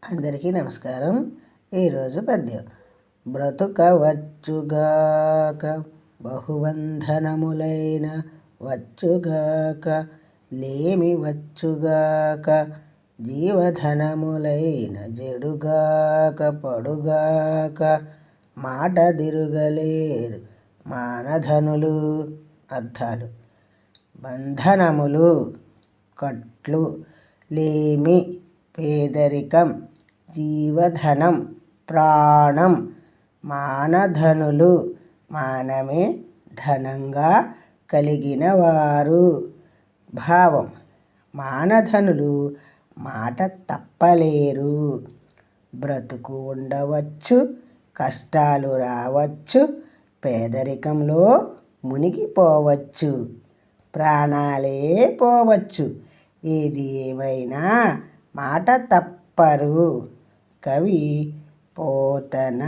అందరికీ నమస్కారం. ఈరోజు పద్యం. బ్రతుకవచ్చుగాక బహుబంధనములైన వచ్చుగాక లేమి వచ్చుగాక జీవధనములైన జడుగాక పడుగాక మాట దిరుగలేరు మానధనులు. అర్థాలు: బంధనములు, కట్లు, లేమి, పేదరికం, జీవధనం, ప్రాణం, మానధనులు, మానమే ధనంగా కలిగిన వారు. భావం: మానధనులు మాట తప్పలేరు. బ్రతుకు ఉండవచ్చు, కష్టాలు రావచ్చు, పేదరికంలో మునిగిపోవచ్చు, ప్రాణాలే పోవచ్చు. ఏది ఏమైనా మాట తప్పరు. కవి పోతన.